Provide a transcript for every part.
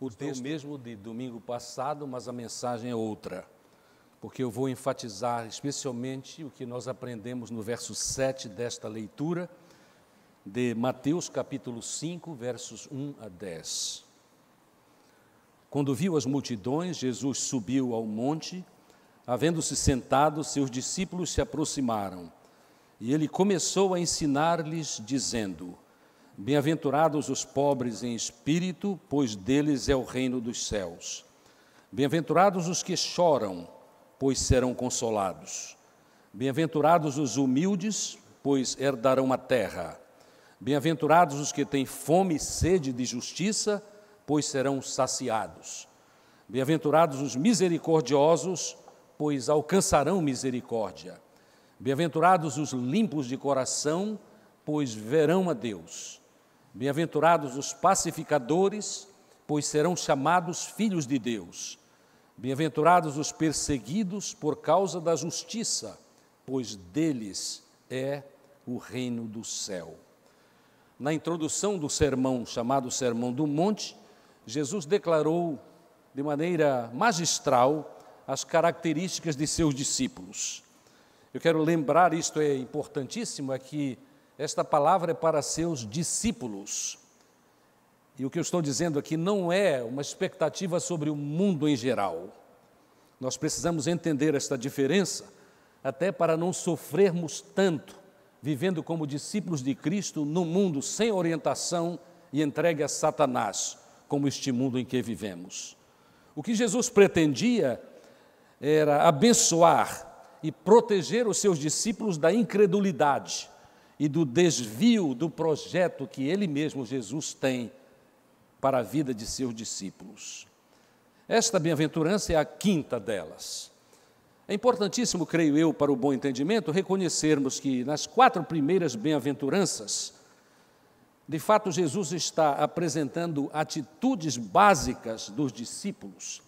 O texto é o mesmo de domingo passado, mas a mensagem é outra, porque eu vou enfatizar especialmente o que nós aprendemos no verso 7 desta leitura de Mateus capítulo 5, versos 1 a 10. Quando viu as multidões, Jesus subiu ao monte. Havendo-se sentado, seus discípulos se aproximaram, e ele começou a ensinar-lhes, dizendo: Bem-aventurados os pobres em espírito, pois deles é o reino dos céus. Bem-aventurados os que choram, pois serão consolados. Bem-aventurados os humildes, pois herdarão a terra. Bem-aventurados os que têm fome e sede de justiça, pois serão saciados. Bem-aventurados os misericordiosos, pois alcançarão misericórdia. Bem-aventurados os limpos de coração, pois verão a Deus. Bem-aventurados os pacificadores, pois serão chamados filhos de Deus. Bem-aventurados os perseguidos por causa da justiça, pois deles é o reino do céu. Na introdução do sermão, chamado Sermão do Monte, Jesus declarou de maneira magistral as características de seus discípulos. Eu quero lembrar, isto é importantíssimo, é que esta palavra é para seus discípulos. E o que eu estou dizendo aqui não é uma expectativa sobre o mundo em geral. Nós precisamos entender esta diferença, até para não sofrermos tanto, vivendo como discípulos de Cristo no mundo sem orientação e entregue a Satanás, como este mundo em que vivemos. O que Jesus pretendia era abençoar e proteger os seus discípulos da incredulidade e do desvio do projeto que ele mesmo, Jesus, tem para a vida de seus discípulos. Esta bem-aventurança é a quinta delas. É importantíssimo, creio eu, para o bom entendimento, reconhecermos que nas 4 primeiras bem-aventuranças, de fato, Jesus está apresentando atitudes básicas dos discípulos,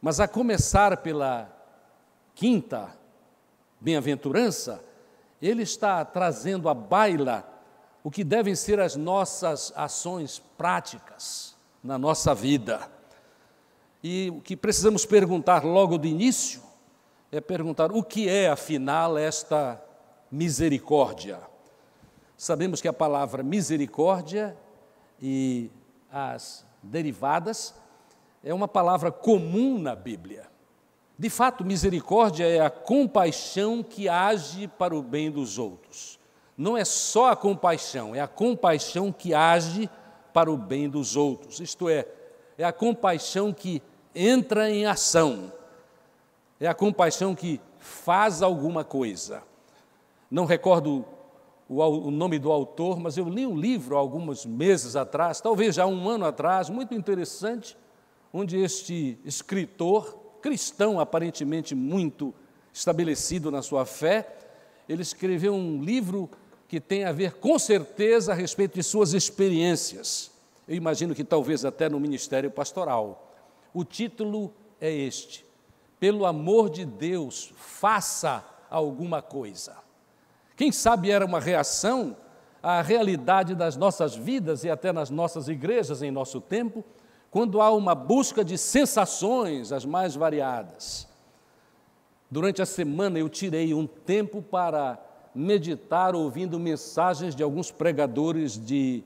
mas a começar pela quinta bem-aventurança, ele está trazendo à baila o que devem ser as nossas ações práticas na nossa vida. E o que precisamos perguntar logo de início é perguntar o que é, afinal, esta misericórdia. Sabemos que a palavra misericórdia e as derivadas é uma palavra comum na Bíblia. De fato, misericórdia é a compaixão que age para o bem dos outros. Não é só a compaixão, é a compaixão que age para o bem dos outros. Isto é a compaixão que entra em ação, é a compaixão que faz alguma coisa. Não recordo o nome do autor, mas eu li um livro há alguns meses atrás, talvez já um ano atrás, muito interessante, onde este escritor, cristão aparentemente muito estabelecido na sua fé, ele escreveu um livro que tem a ver com certeza a respeito de suas experiências. Eu imagino que talvez até no ministério pastoral. O título é este: Pelo amor de Deus, faça alguma coisa. Quem sabe era uma reação à realidade das nossas vidas e até nas nossas igrejas em nosso tempo, quando há uma busca de sensações as mais variadas. Durante a semana eu tirei um tempo para meditar ouvindo mensagens de alguns pregadores de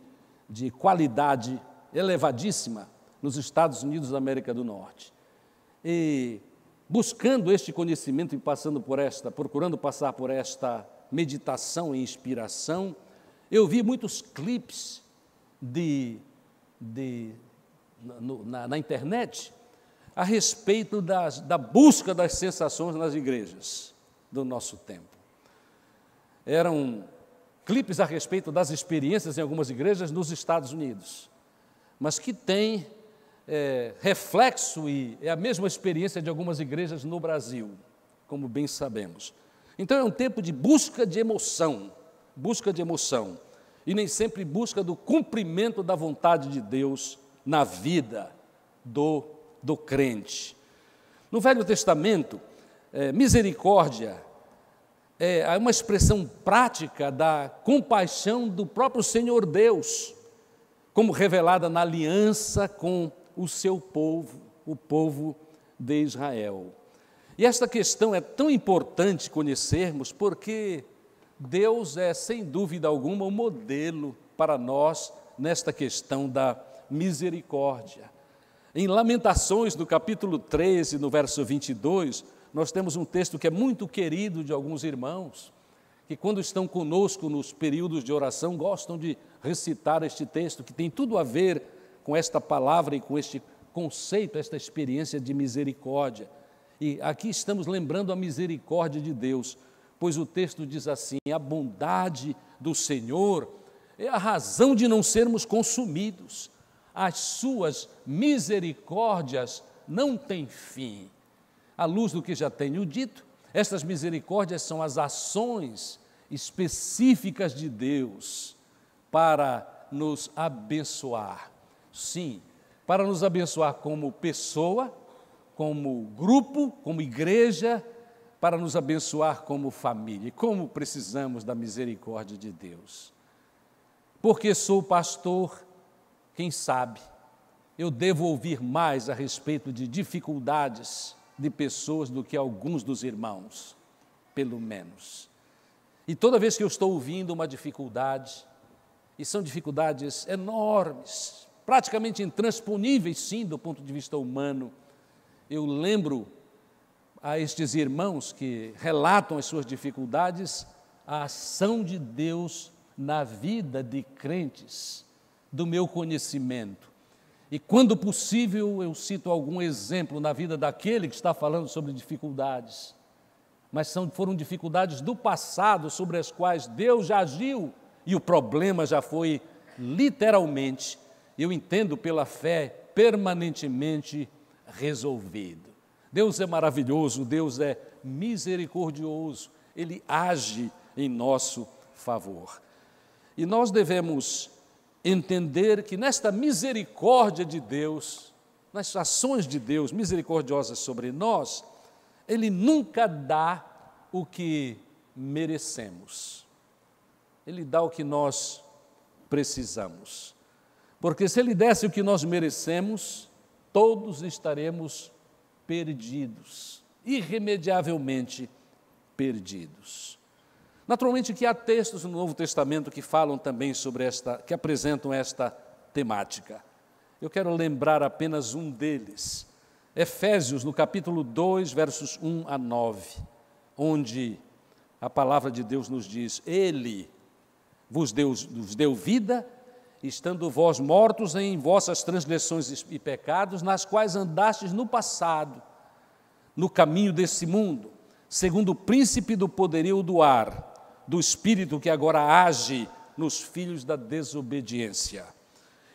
qualidade elevadíssima nos Estados Unidos da América do Norte. E buscando este conhecimento e procurando passar por esta meditação e inspiração, eu vi muitos clipes na internet a respeito da busca das sensações nas igrejas do nosso tempo. Eram clipes a respeito das experiências em algumas igrejas nos Estados Unidos, mas que tem reflexo e é a mesma experiência de algumas igrejas no Brasil, como bem sabemos. Então é um tempo de busca de emoção, e nem sempre busca do cumprimento da vontade de Deus na vida do crente. No Velho Testamento, misericórdia é uma expressão prática da compaixão do próprio Senhor Deus, como revelada na aliança com o seu povo, o povo de Israel. E esta questão é tão importante conhecermos porque Deus é, sem dúvida alguma, um modelo para nós nesta questão da misericórdia. Em Lamentações, no capítulo 13, no verso 22, nós temos um texto que é muito querido de alguns irmãos, que quando estão conosco nos períodos de oração, gostam de recitar este texto, que tem tudo a ver com esta palavra e com este conceito, esta experiência de misericórdia. E aqui estamos lembrando a misericórdia de Deus, pois o texto diz assim: a bondade do Senhor é a razão de não sermos consumidos, as suas misericórdias não têm fim. À luz do que já tenho dito, estas misericórdias são as ações específicas de Deus para nos abençoar. Sim, para nos abençoar como pessoa, como grupo, como igreja, para nos abençoar como família. E como precisamos da misericórdia de Deus. Porque sou pastor, quem sabe, eu devo ouvir mais a respeito de dificuldades de pessoas do que alguns dos irmãos, pelo menos. E toda vez que eu estou ouvindo uma dificuldade, e são dificuldades enormes, praticamente intransponíveis, sim, do ponto de vista humano, eu lembro a estes irmãos que relatam as suas dificuldades, a ação de Deus na vida de crentes, do meu conhecimento. E quando possível eu cito algum exemplo na vida daquele que está falando sobre dificuldades, mas foram dificuldades do passado sobre as quais Deus já agiu e o problema já foi literalmente, eu entendo pela fé, permanentemente resolvido. Deus é maravilhoso, Deus é misericordioso, Ele age em nosso favor. E nós devemos entender que nesta misericórdia de Deus, nas ações de Deus misericordiosas sobre nós, Ele nunca dá o que merecemos. Ele dá o que nós precisamos. Porque se Ele desse o que nós merecemos, todos estaremos perdidos, irremediavelmente perdidos. Naturalmente que há textos no Novo Testamento que falam também sobre que apresentam esta temática. Eu quero lembrar apenas um deles, Efésios, no capítulo 2, versos 1 a 9, onde a palavra de Deus nos diz: Ele vos deu vida, estando vós mortos em vossas transgressões e pecados, nas quais andastes no passado, no caminho desse mundo, segundo o príncipe do poderio do ar, do Espírito que agora age nos filhos da desobediência,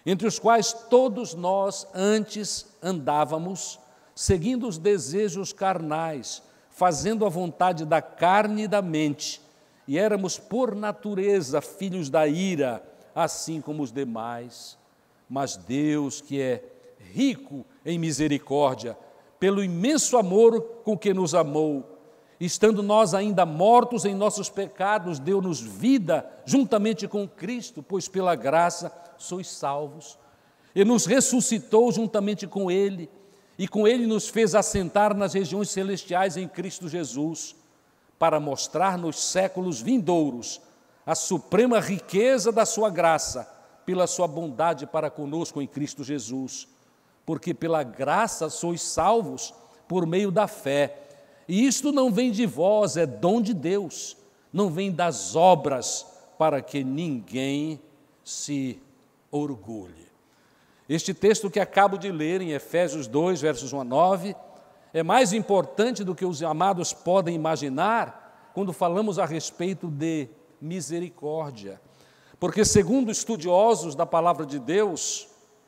entre os quais todos nós antes andávamos, seguindo os desejos carnais, fazendo a vontade da carne e da mente, e éramos por natureza filhos da ira, assim como os demais. Mas Deus, que é rico em misericórdia, pelo imenso amor com que nos amou, estando nós ainda mortos em nossos pecados, deu-nos vida juntamente com Cristo, pois pela graça sois salvos. E nos ressuscitou juntamente com Ele, e com Ele nos fez assentar nas regiões celestiais em Cristo Jesus, para mostrar nos séculos vindouros a suprema riqueza da sua graça, pela sua bondade para conosco em Cristo Jesus. Porque pela graça sois salvos por meio da fé. E isto não vem de vós, é dom de Deus, não vem das obras, para que ninguém se orgulhe. Este texto que acabo de ler em Efésios 2, versos 1 a 9, é mais importante do que os amados podem imaginar quando falamos a respeito de misericórdia. Porque, segundo estudiosos da palavra de Deus,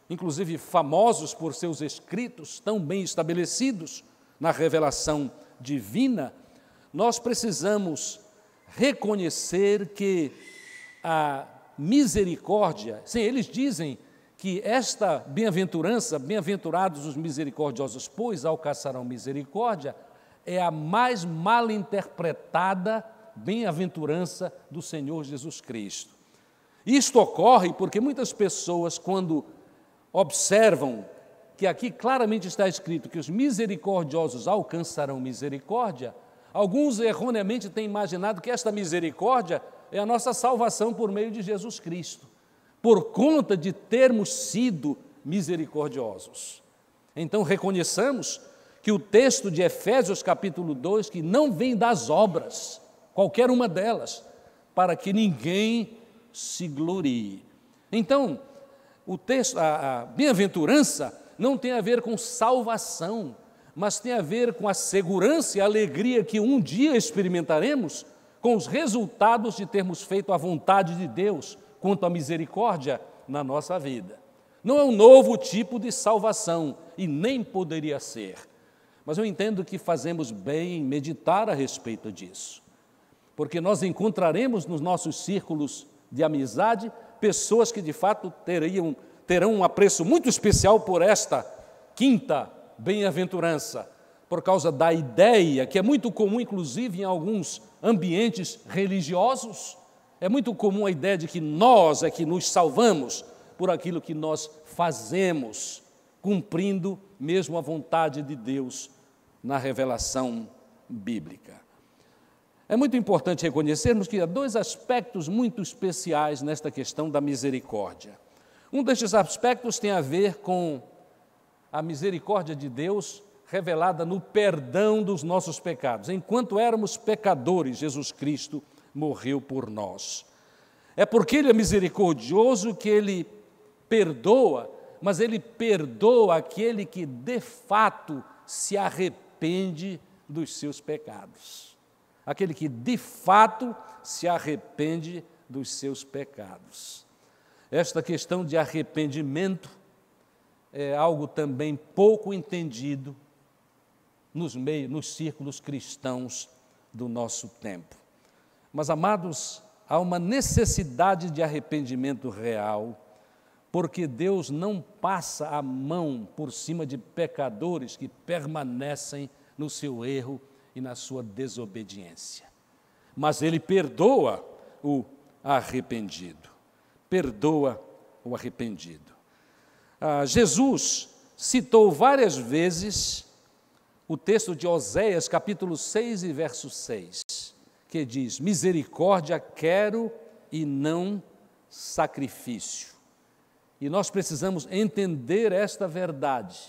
inclusive famosos por seus escritos tão bem estabelecidos na revelação divina, nós precisamos reconhecer que a misericórdia, sim, eles dizem que esta bem-aventurança, bem-aventurados os misericordiosos, pois alcançarão misericórdia, é a mais mal interpretada bem-aventurança do Senhor Jesus Cristo. Isto ocorre porque muitas pessoas, quando observam que aqui claramente está escrito que os misericordiosos alcançarão misericórdia, alguns erroneamente têm imaginado que esta misericórdia é a nossa salvação por meio de Jesus Cristo, por conta de termos sido misericordiosos. Então, reconheçamos que o texto de Efésios capítulo 2, que não vem das obras, qualquer uma delas, para que ninguém se glorie. Então, o texto, a bem-aventurança não tem a ver com salvação, mas tem a ver com a segurança e a alegria que um dia experimentaremos com os resultados de termos feito a vontade de Deus quanto à misericórdia na nossa vida. Não é um novo tipo de salvação e nem poderia ser, mas eu entendo que fazemos bem em meditar a respeito disso, porque nós encontraremos nos nossos círculos de amizade pessoas que de fato terão um apreço muito especial por esta quinta bem-aventurança, por causa da ideia, que é muito comum, inclusive, em alguns ambientes religiosos, é muito comum a ideia de que nós é que nos salvamos por aquilo que nós fazemos, cumprindo mesmo a vontade de Deus na revelação bíblica. É muito importante reconhecermos que há dois aspectos muito especiais nesta questão da misericórdia. Um destes aspectos tem a ver com a misericórdia de Deus revelada no perdão dos nossos pecados. Enquanto éramos pecadores, Jesus Cristo morreu por nós. É porque Ele é misericordioso que Ele perdoa, mas Ele perdoa aquele que de fato se arrepende dos seus pecados. Aquele que de fato se arrepende dos seus pecados. Esta questão de arrependimento é algo também pouco entendido nos círculos cristãos do nosso tempo. Mas, amados, há uma necessidade de arrependimento real, porque Deus não passa a mão por cima de pecadores que permanecem no seu erro e na sua desobediência. Mas Ele perdoa o arrependido. Perdoa o arrependido. Jesus citou várias vezes o texto de Oséias, capítulo 6 e verso 6, que diz: misericórdia quero e não sacrifício. E nós precisamos entender esta verdade,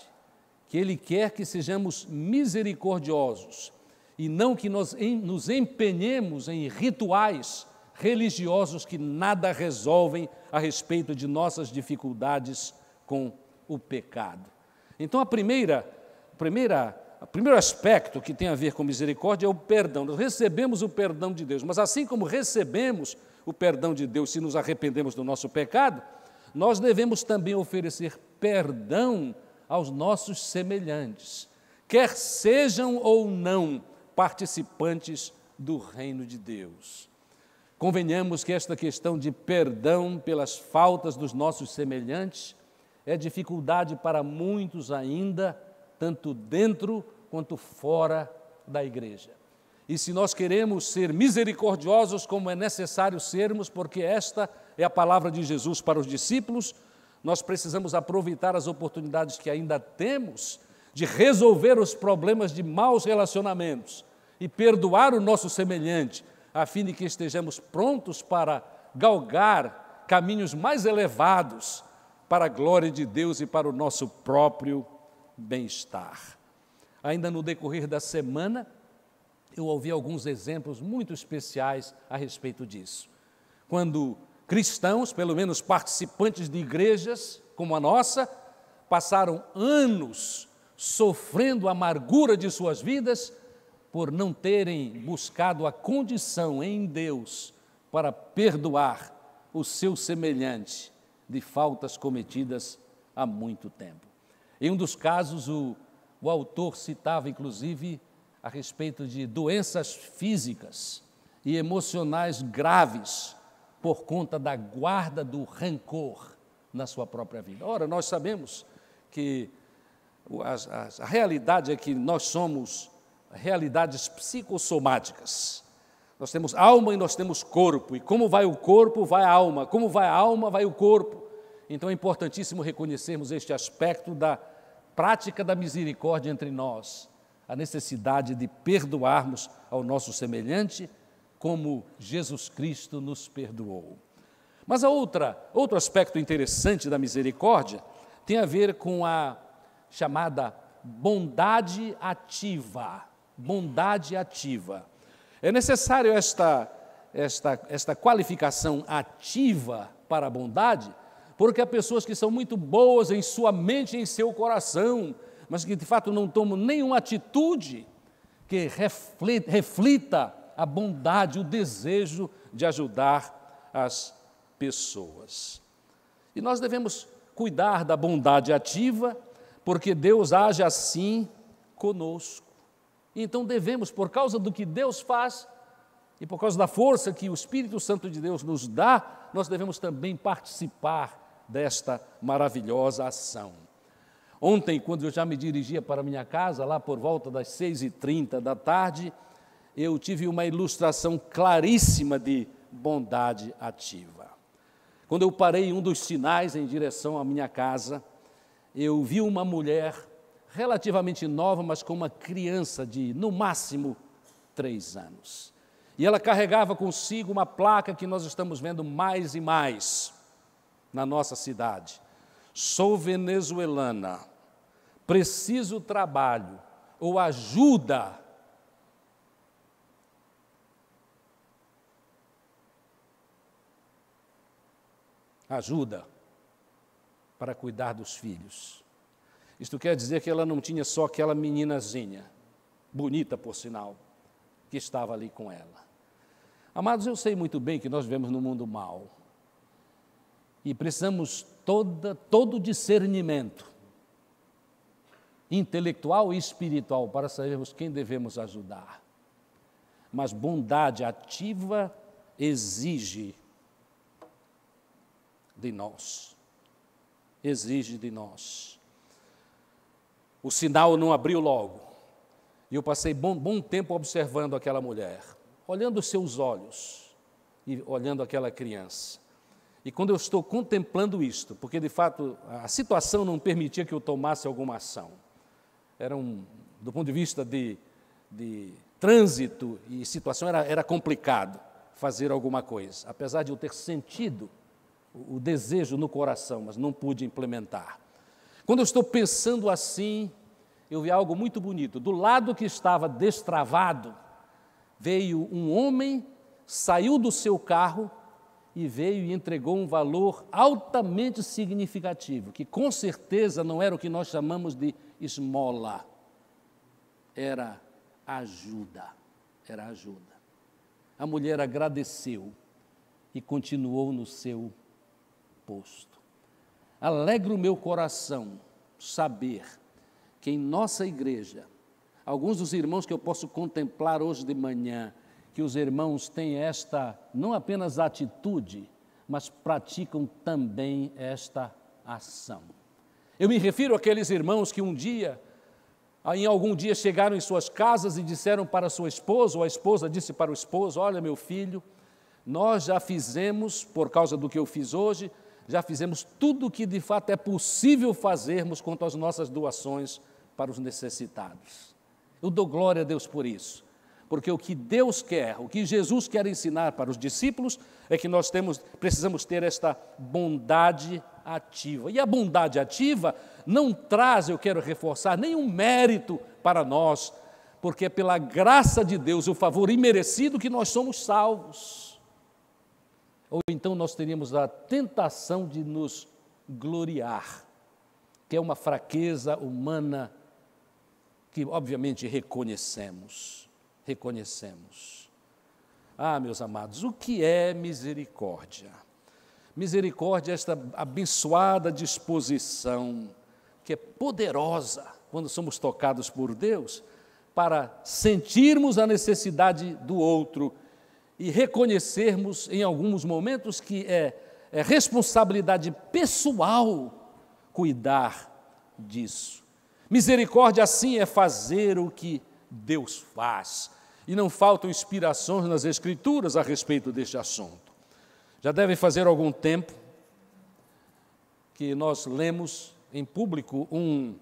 que Ele quer que sejamos misericordiosos e não que nós nos empenhemos em rituais religiosos que nada resolvem a respeito de nossas dificuldades com o pecado. Então, o primeiro aspecto que tem a ver com misericórdia é o perdão. Nós recebemos o perdão de Deus, mas assim como recebemos o perdão de Deus se nos arrependemos do nosso pecado, nós devemos também oferecer perdão aos nossos semelhantes, quer sejam ou não participantes do reino de Deus. Convenhamos que esta questão de perdão pelas faltas dos nossos semelhantes é dificuldade para muitos ainda, tanto dentro quanto fora da igreja. E se nós queremos ser misericordiosos, como é necessário sermos, porque esta é a palavra de Jesus para os discípulos, nós precisamos aproveitar as oportunidades que ainda temos de resolver os problemas de maus relacionamentos e perdoar o nosso semelhante, a fim de que estejamos prontos para galgar caminhos mais elevados para a glória de Deus e para o nosso próprio bem-estar. Ainda no decorrer da semana, eu ouvi alguns exemplos muito especiais a respeito disso. Quando cristãos, pelo menos participantes de igrejas como a nossa, passaram anos sofrendo a amargura de suas vidas por não terem buscado a condição em Deus para perdoar o seu semelhante de faltas cometidas há muito tempo. Em um dos casos, o autor citava, inclusive, a respeito de doenças físicas e emocionais graves por conta da guarda do rancor na sua própria vida. Ora, nós sabemos que a realidade é que nós somos realidades psicossomáticas. Nós temos alma e nós temos corpo, e como vai o corpo, vai a alma, como vai a alma, vai o corpo. Então é importantíssimo reconhecermos este aspecto da prática da misericórdia entre nós, a necessidade de perdoarmos ao nosso semelhante, como Jesus Cristo nos perdoou. Mas outro aspecto interessante da misericórdia tem a ver com a chamada bondade ativa. Bondade ativa. É necessário esta qualificação ativa para a bondade, porque há pessoas que são muito boas em sua mente e em seu coração, mas que de fato não tomam nenhuma atitude que reflita a bondade, o desejo de ajudar as pessoas. E nós devemos cuidar da bondade ativa, porque Deus age assim conosco. Então devemos, por causa do que Deus faz e por causa da força que o Espírito Santo de Deus nos dá, nós devemos também participar desta maravilhosa ação. Ontem, quando eu já me dirigia para a minha casa, lá por volta das 6h30 da tarde, eu tive uma ilustração claríssima de bondade ativa. Quando eu parei em um dos sinais em direção à minha casa, eu vi uma mulher relativamente nova, mas com uma criança de, no máximo, 3 anos. E ela carregava consigo uma placa que nós estamos vendo mais e mais na nossa cidade. Sou venezuelana, preciso trabalho ou ajuda. Ajuda para cuidar dos filhos. Isto quer dizer que ela não tinha só aquela meninazinha, bonita por sinal, que estava ali com ela. Amados, eu sei muito bem que nós vivemos num mundo mau e precisamos todo discernimento intelectual e espiritual para sabermos quem devemos ajudar. Mas bondade ativa exige de nós. Exige de nós. O sinal não abriu logo. E eu passei bom tempo observando aquela mulher, olhando os seus olhos e olhando aquela criança. E quando eu estou contemplando isto, porque de fato a situação não permitia que eu tomasse alguma ação. Do ponto de vista de trânsito e situação, era complicado fazer alguma coisa, apesar de eu ter sentido o desejo no coração, mas não pude implementar. Quando eu estou pensando assim, eu vi algo muito bonito. Do lado que estava destravado, veio um homem, saiu do seu carro e veio e entregou um valor altamente significativo, que com certeza não era o que nós chamamos de esmola, era ajuda, era ajuda. A mulher agradeceu e continuou no seu posto. Alegra o meu coração saber que em nossa igreja, alguns dos irmãos que eu posso contemplar hoje de manhã, que os irmãos têm esta, não apenas atitude, mas praticam também esta ação. Eu me refiro àqueles irmãos que em algum dia chegaram em suas casas e disseram para a sua esposa, ou a esposa disse para o esposo: olha, meu filho, nós já fizemos, por causa do que eu fiz hoje, já fizemos tudo o que de fato é possível fazermos quanto às nossas doações para os necessitados. Eu dou glória a Deus por isso, porque o que Deus quer, o que Jesus quer ensinar para os discípulos é que nós precisamos ter esta bondade ativa. E a bondade ativa não traz, eu quero reforçar, nenhum mérito para nós, porque é pela graça de Deus, o favor imerecido, que nós somos salvos. Ou então nós teríamos a tentação de nos gloriar, que é uma fraqueza humana que obviamente reconhecemos. Ah, meus amados, o que é misericórdia? Misericórdia é esta abençoada disposição, que é poderosa quando somos tocados por Deus, para sentirmos a necessidade do outro e reconhecermos em alguns momentos que é responsabilidade pessoal cuidar disso. Misericórdia, assim, é fazer o que Deus faz. E não faltam inspirações nas Escrituras a respeito deste assunto. Já deve fazer algum tempo que nós lemos em público um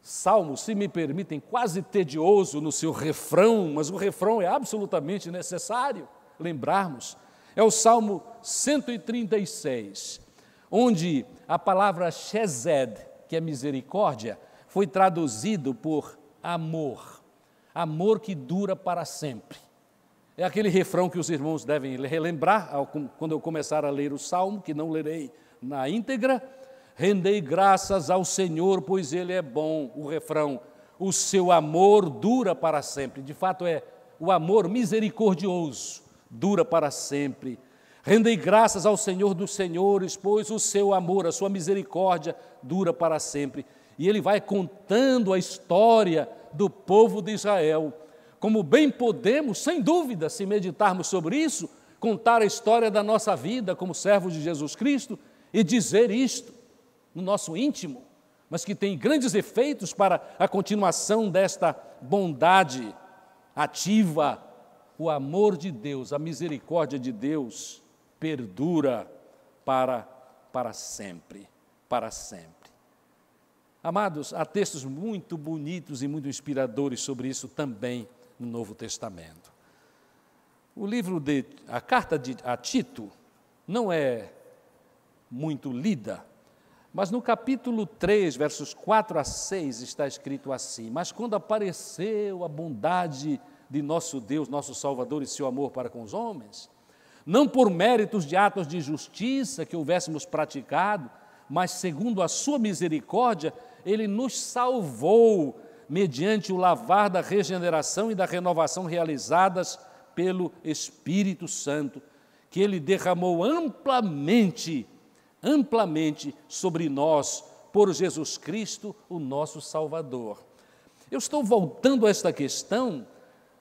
salmo, se me permitem, quase tedioso no seu refrão, mas o refrão é absolutamente necessário lembrarmos. É o Salmo 136, onde a palavra Chesed, que é misericórdia, foi traduzido por amor. Amor que dura para sempre. É aquele refrão que os irmãos devem relembrar quando eu começar a ler o Salmo, que não lerei na íntegra. Rendei graças ao Senhor, pois Ele é bom. O refrão, o seu amor dura para sempre. De fato, é o amor misericordioso, dura para sempre. Rendei graças ao Senhor dos senhores, pois o seu amor, a sua misericórdia dura para sempre. E ele vai contando a história do povo de Israel. Como bem podemos, sem dúvida, se meditarmos sobre isso, contar a história da nossa vida como servos de Jesus Cristo e dizer isto no nosso íntimo, mas que tem grandes efeitos para a continuação desta bondade ativa. O amor de Deus, a misericórdia de Deus perdura para sempre, para sempre. Amados, há textos muito bonitos e muito inspiradores sobre isso também no Novo Testamento. A carta a Tito não é muito lida, mas no capítulo 3, versos 4 a 6, está escrito assim: mas quando apareceu a bondade de nosso Deus, nosso Salvador e seu amor para com os homens, não por méritos de atos de justiça que houvéssemos praticado, mas segundo a sua misericórdia, Ele nos salvou mediante o lavar da regeneração e da renovação realizadas pelo Espírito Santo, que Ele derramou amplamente sobre nós, por Jesus Cristo, o nosso Salvador. Eu estou voltando a esta questão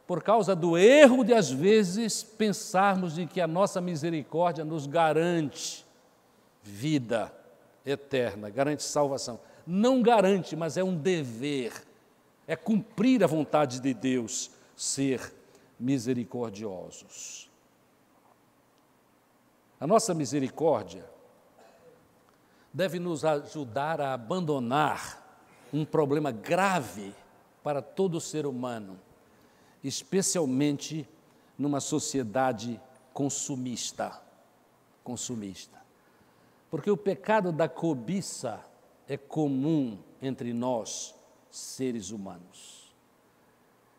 por causa do erro de, às vezes, pensarmos de que a nossa misericórdia nos garante vida eterna, garante salvação. Não garante, mas é um dever, é cumprir a vontade de Deus, ser misericordiosos. A nossa misericórdia deve nos ajudar a abandonar um problema grave para todo ser humano, especialmente numa sociedade consumista. Porque o pecado da cobiça é comum entre nós, seres humanos.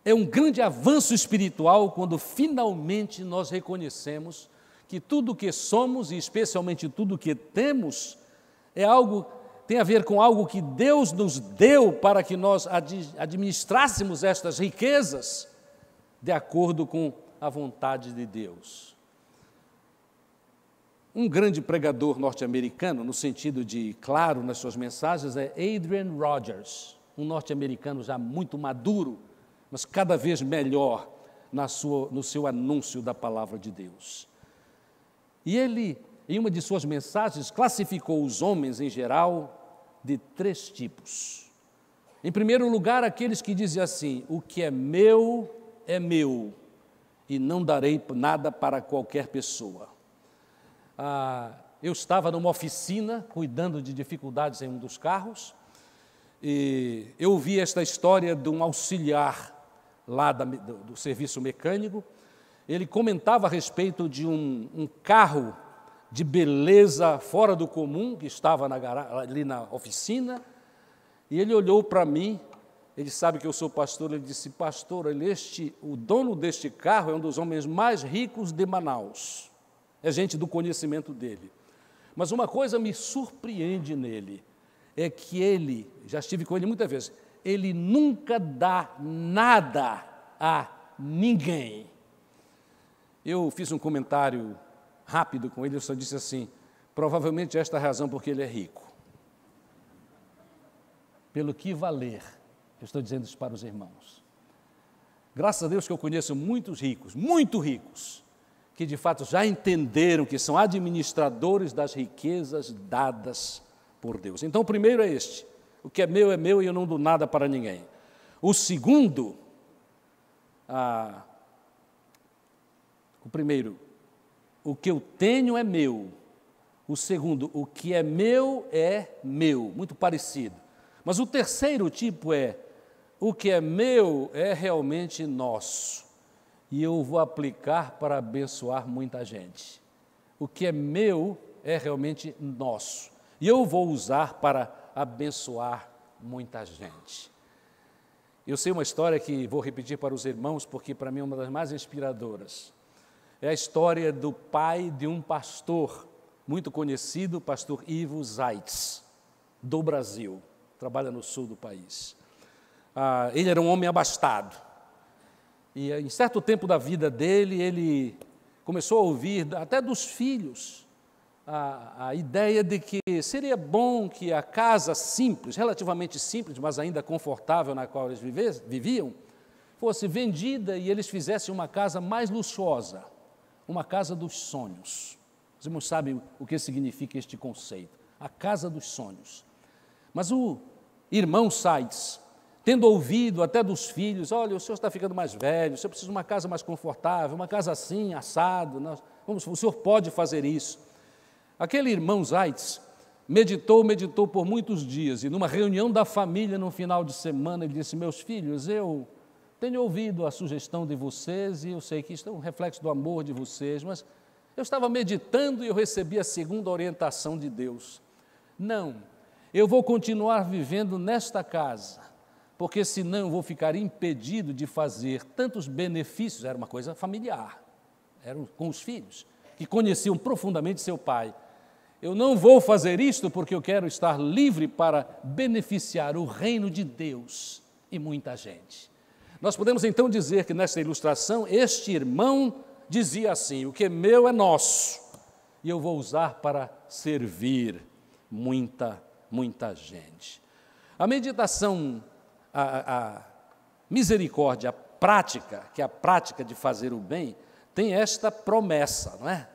É um grande avanço espiritual quando finalmente nós reconhecemos que tudo o que somos, e especialmente tudo o que temos, tem a ver com algo que Deus nos deu para que nós administrássemos estas riquezas de acordo com a vontade de Deus. Um grande pregador norte-americano, no sentido de claro nas suas mensagens, é Adrian Rogers, um norte-americano já muito maduro, mas cada vez melhor no seu anúncio da palavra de Deus. E ele, em uma de suas mensagens, classificou os homens em geral de 3 tipos. Em primeiro lugar, aqueles que dizem assim: o que é meu, e não darei nada para qualquer pessoa. Eu estava numa oficina, cuidando de dificuldades em um dos carros, e eu ouvi esta história de um auxiliar lá do serviço mecânico. Ele comentava a respeito de um carro de beleza fora do comum, que estava ali na oficina, e ele olhou para mim, ele sabe que eu sou pastor, ele disse: pastor, o dono deste carro é um dos homens mais ricos de Manaus, é gente do conhecimento dele. Mas uma coisa me surpreende nele, é que ele, já estive com ele muitas vezes, ele nunca dá nada a ninguém. Eu fiz um comentário rápido com ele, eu só disse assim: provavelmente esta é a razão porque ele é rico. Pelo que valer, eu estou dizendo isso para os irmãos. Graças a Deus que eu conheço muitos ricos, muito ricos, que de fato já entenderam que são administradores das riquezas dadas por Deus. Então, o primeiro é este: o que é meu e eu não dou nada para ninguém. O segundo, o primeiro, o que eu tenho é meu. O segundo, o que é meu, muito parecido. Mas o terceiro tipo é: o que é meu é realmente nosso, e eu vou aplicar para abençoar muita gente. O que é meu é realmente nosso, e eu vou usar para abençoar muita gente. Eu sei uma história que vou repetir para os irmãos, porque para mim é uma das mais inspiradoras. É a história do pai de um pastor muito conhecido, o pastor Ivo Zaitz, do Brasil, trabalha no sul do país. Ele era um homem abastado, e em certo tempo da vida dele, ele começou a ouvir até dos filhos a ideia de que seria bom que a casa simples, relativamente simples, mas ainda confortável na qual eles viviam, fosse vendida e eles fizessem uma casa mais luxuosa, uma casa dos sonhos. Os irmãos sabem o que significa este conceito, a casa dos sonhos. Mas o irmão Zaitz, tendo ouvido até dos filhos: olha, o senhor está ficando mais velho, o senhor precisa de uma casa mais confortável, uma casa assim, assado, o senhor pode fazer isso. Aquele irmão Zaitz meditou por muitos dias, e numa reunião da família no final de semana, ele disse: meus filhos, eu tenho ouvido a sugestão de vocês, e eu sei que isto é um reflexo do amor de vocês, mas eu estava meditando e eu recebi a segunda orientação de Deus. Não, eu vou continuar vivendo nesta casa, porque senão eu vou ficar impedido de fazer tantos benefícios. Era uma coisa familiar, eram com os filhos, que conheciam profundamente seu pai. Eu não vou fazer isto porque eu quero estar livre para beneficiar o reino de Deus e muita gente. Nós podemos então dizer que nesta ilustração, este irmão dizia assim: o que é meu é nosso, e eu vou usar para servir muita gente. A meditação, a misericórdia, a prática, que é a prática de fazer o bem, tem esta promessa, não é?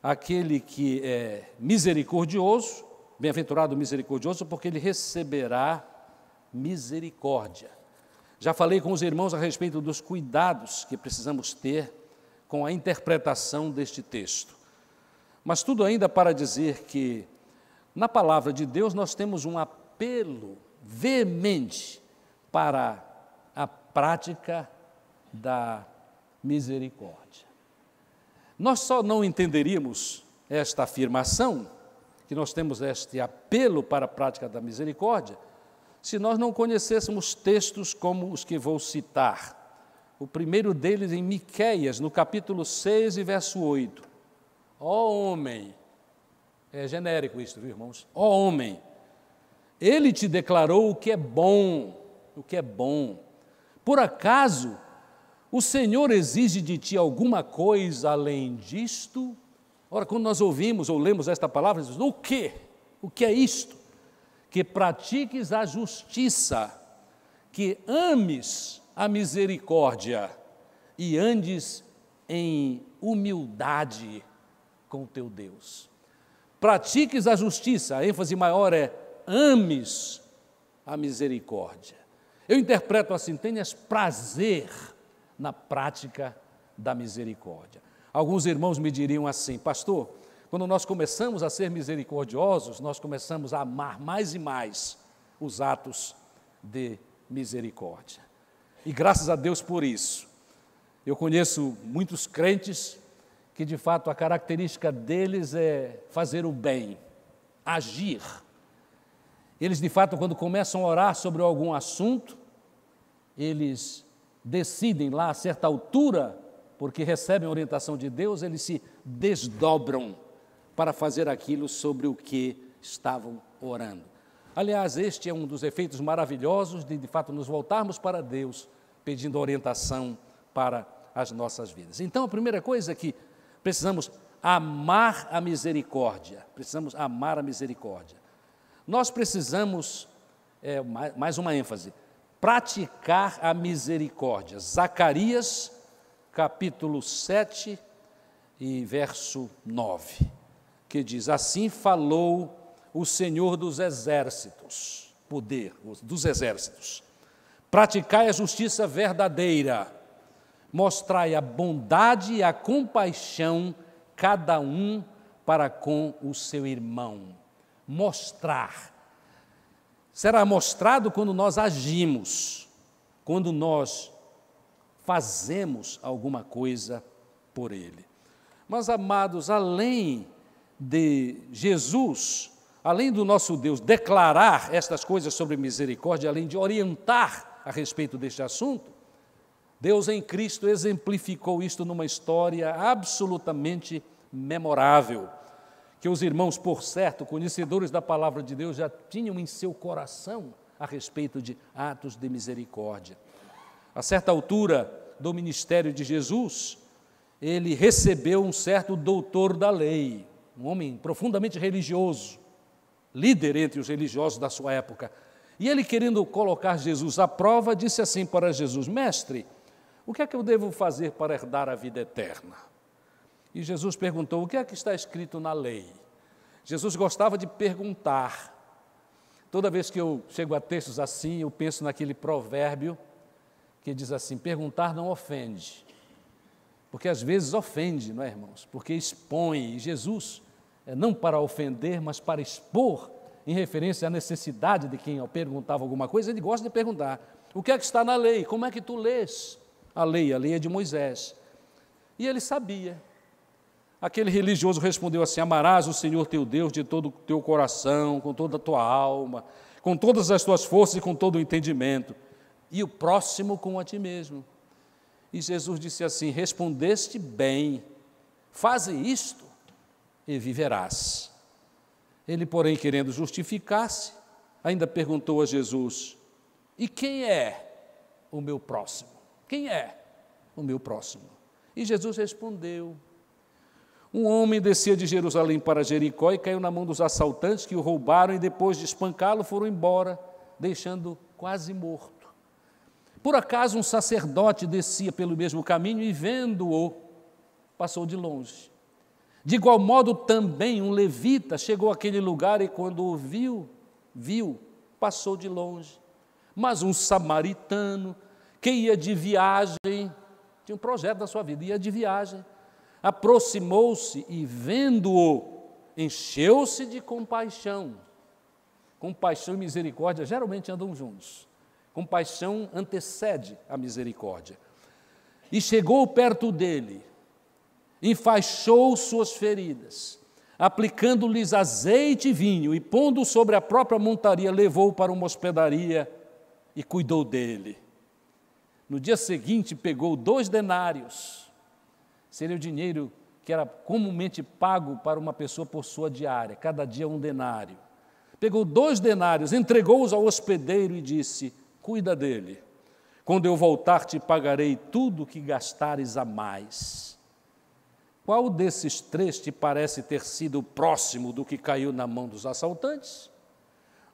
Aquele que é misericordioso, bem-aventurado o misericordioso, porque ele receberá misericórdia. Já falei com os irmãos a respeito dos cuidados que precisamos ter com a interpretação deste texto. Mas tudo ainda para dizer que, na palavra de Deus, nós temos um apelo veemente para a prática da misericórdia. Nós só não entenderíamos esta afirmação, que nós temos este apelo para a prática da misericórdia, se nós não conhecêssemos textos como os que vou citar. O primeiro deles em Miqueias, no capítulo 6 e verso 8. Ó homem, é genérico isso, viu, irmãos? Ó homem, ele te declarou o que é bom, o que é bom. Por acaso o Senhor exige de ti alguma coisa além disto? Ora, quando nós ouvimos ou lemos esta palavra, dizemos: o quê? O que é isto? Que pratiques a justiça, que ames a misericórdia e andes em humildade com o teu Deus. Pratiques a justiça, a ênfase maior é ames a misericórdia. Eu interpreto assim: tenhas prazer na prática da misericórdia. Alguns irmãos me diriam assim: pastor, quando nós começamos a ser misericordiosos, nós começamos a amar mais e mais os atos de misericórdia. E graças a Deus por isso. Eu conheço muitos crentes que, de fato, a característica deles é fazer o bem, agir. Eles, de fato, quando começam a orar sobre algum assunto, eles decidem lá a certa altura, porque recebem a orientação de Deus, eles se desdobram para fazer aquilo sobre o que estavam orando. Aliás, este é um dos efeitos maravilhosos de fato, nos voltarmos para Deus, pedindo orientação para as nossas vidas. Então, a primeira coisa é que precisamos amar a misericórdia, Nós precisamos, mais uma ênfase, praticar a misericórdia. Zacarias, capítulo 7 e verso 9, que diz: assim falou o Senhor dos exércitos, poder dos exércitos, praticai a justiça verdadeira, mostrai a bondade e a compaixão, cada um para com o seu irmão. Mostrar. será mostrado quando nós agimos, quando nós fazemos alguma coisa por Ele. Mas, amados, além de Jesus, além do nosso Deus declarar estas coisas sobre misericórdia, além de orientar a respeito deste assunto, Deus em Cristo exemplificou isto numa história absolutamente memorável, que os irmãos, por certo, conhecedores da palavra de Deus, já tinham em seu coração a respeito de atos de misericórdia. A certa altura do ministério de Jesus, ele recebeu um certo doutor da lei, um homem profundamente religioso, líder entre os religiosos da sua época. E ele, querendo colocar Jesus à prova, disse assim para Jesus: Mestre, o que é que eu devo fazer para herdar a vida eterna? E Jesus perguntou: o que é que está escrito na lei? Jesus gostava de perguntar. Toda vez que eu chego a textos assim, eu penso naquele provérbio que diz assim: perguntar não ofende. Porque às vezes ofende, não é, irmãos? Porque expõe. E Jesus, não para ofender, mas para expor, em referência à necessidade de quem perguntava alguma coisa, ele gosta de perguntar: o que é que está na lei? Como é que tu lês a lei é de Moisés? E ele sabia. Aquele religioso respondeu assim: amarás o Senhor teu Deus de todo o teu coração, com toda a tua alma, com todas as tuas forças e com todo o entendimento, e o próximo como a ti mesmo. E Jesus disse assim: respondeste bem, faze isto e viverás. Ele, porém, querendo justificar-se, ainda perguntou a Jesus: e quem é o meu próximo? Quem é o meu próximo? E Jesus respondeu: um homem descia de Jerusalém para Jericó e caiu na mão dos assaltantes, que o roubaram e depois de espancá-lo foram embora, deixando-o quase morto. Por acaso um sacerdote descia pelo mesmo caminho e, vendo-o, passou de longe. De igual modo também um levita chegou àquele lugar e, quando o viu, passou de longe. Mas um samaritano que ia de viagem, tinha um projeto da sua vida, ia de viagem, aproximou-se e, vendo-o, encheu-se de compaixão. Compaixão e misericórdia geralmente andam juntos. Compaixão antecede a misericórdia. E chegou perto dele, enfaixou suas feridas, aplicando-lhes azeite e vinho, e pondo-o sobre a própria montaria, levou-o para uma hospedaria e cuidou dele. No dia seguinte, pegou 2 denários, seria o dinheiro que era comumente pago para uma pessoa por sua diária, cada dia 1 denário. Pegou 2 denários, entregou-os ao hospedeiro e disse: cuida dele. Quando eu voltar, te pagarei tudo o que gastares a mais. Qual desses 3 te parece ter sido o próximo do que caiu na mão dos assaltantes?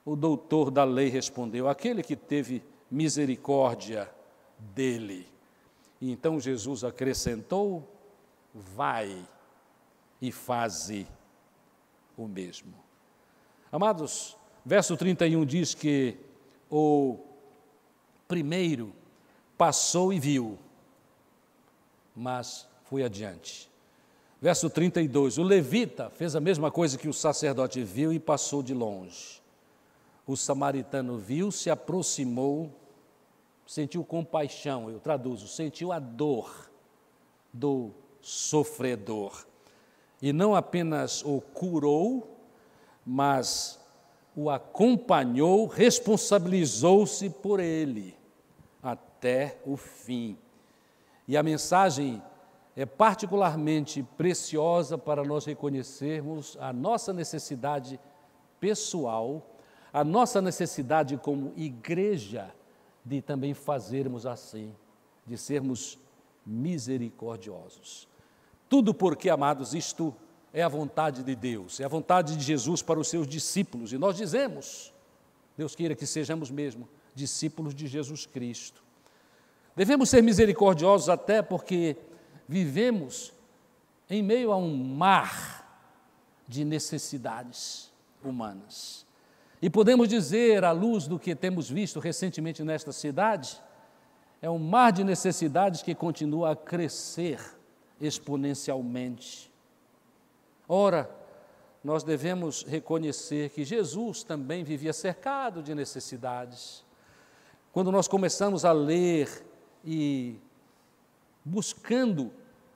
O doutor da lei respondeu: aquele que teve misericórdia dele. E então Jesus acrescentou: vai e faze o mesmo. Amados, verso 31 diz que o primeiro passou e viu, mas foi adiante. Verso 32, o levita fez a mesma coisa que o sacerdote viu e passou de longe. O samaritano viu, se aproximou, sentiu compaixão, eu traduzo, sentiu a dor do sofredor. E não apenas o curou, mas o acompanhou, responsabilizou-se por ele até o fim. E a mensagem é particularmente preciosa para nós reconhecermos a nossa necessidade pessoal, a nossa necessidade como igreja de também fazermos assim, de sermos misericordiosos. Tudo porque, amados, isto é a vontade de Deus, é a vontade de Jesus para os seus discípulos. E nós dizemos, Deus queira que sejamos mesmo discípulos de Jesus Cristo. Devemos ser misericordiosos até porque vivemos em meio a um mar de necessidades humanas. E podemos dizer, à luz do que temos visto recentemente nesta cidade, é um mar de necessidades que continua a crescer exponencialmente. Ora, nós devemos reconhecer que Jesus também vivia cercado de necessidades. Quando nós começamos a ler e buscando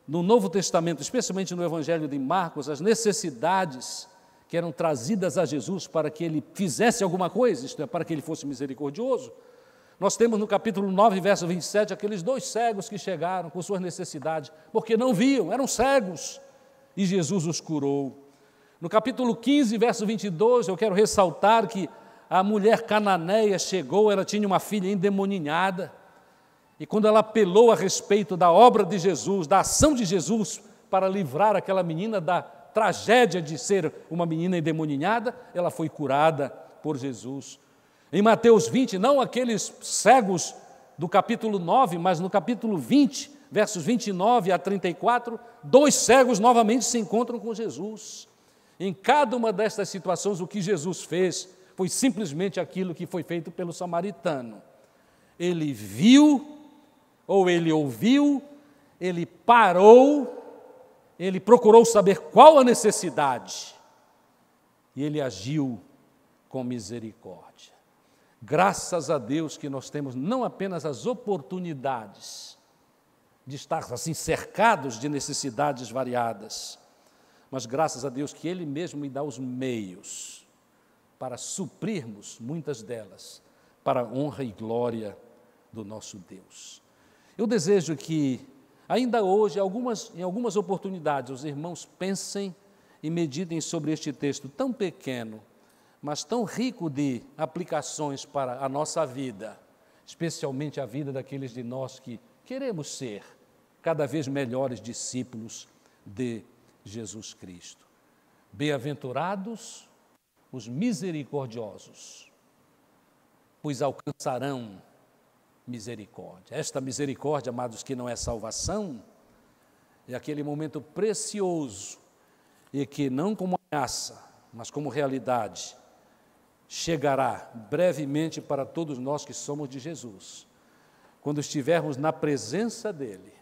no Novo Testamento, especialmente no Evangelho de Marcos, as necessidades que eram trazidas a Jesus para que ele fizesse alguma coisa, isto é, para que ele fosse misericordioso, nós temos no capítulo 9, verso 27, aqueles 2 cegos que chegaram com suas necessidades, porque não viam, eram cegos, e Jesus os curou. No capítulo 15, verso 22, eu quero ressaltar que a mulher cananeia chegou, ela tinha uma filha endemoninhada, e quando ela apelou a respeito da obra de Jesus, da ação de Jesus para livrar aquela menina da tragédia de ser uma menina endemoninhada, ela foi curada por Jesus. Em Mateus 20, não aqueles cegos do capítulo 9, mas no capítulo 20, versos 29 a 34, 2 cegos novamente se encontram com Jesus. Em cada uma destas situações, o que Jesus fez foi simplesmente aquilo que foi feito pelo samaritano. Ele viu, ou ele ouviu, ele parou, ele procurou saber qual a necessidade, e ele agiu com misericórdia. Graças a Deus que nós temos não apenas as oportunidades de estar assim cercados de necessidades variadas, mas graças a Deus que Ele mesmo me dá os meios para suprirmos muitas delas, para a honra e glória do nosso Deus. Eu desejo que, ainda hoje, em algumas oportunidades, os irmãos pensem e meditem sobre este texto tão pequeno, mas tão rico de aplicações para a nossa vida, especialmente a vida daqueles de nós que queremos ser cada vez melhores discípulos de Jesus Cristo. Bem-aventurados os misericordiosos, pois alcançarão misericórdia. Esta misericórdia, amados, que não é salvação, é aquele momento precioso e que não como ameaça, mas como realidade, chegará brevemente para todos nós que somos de Jesus, quando estivermos na presença dEle,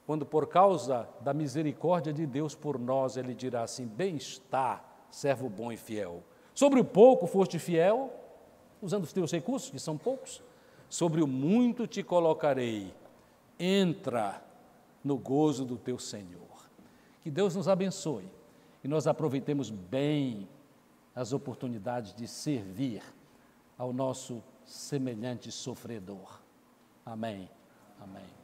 quando por causa da misericórdia de Deus por nós, Ele dirá assim: bem está, servo bom e fiel. Sobre o pouco foste fiel, usando os teus recursos, que são poucos, sobre o muito te colocarei, entra no gozo do teu Senhor. Que Deus nos abençoe e nós aproveitemos bem as oportunidades de servir ao nosso semelhante sofredor. Amém. Amém.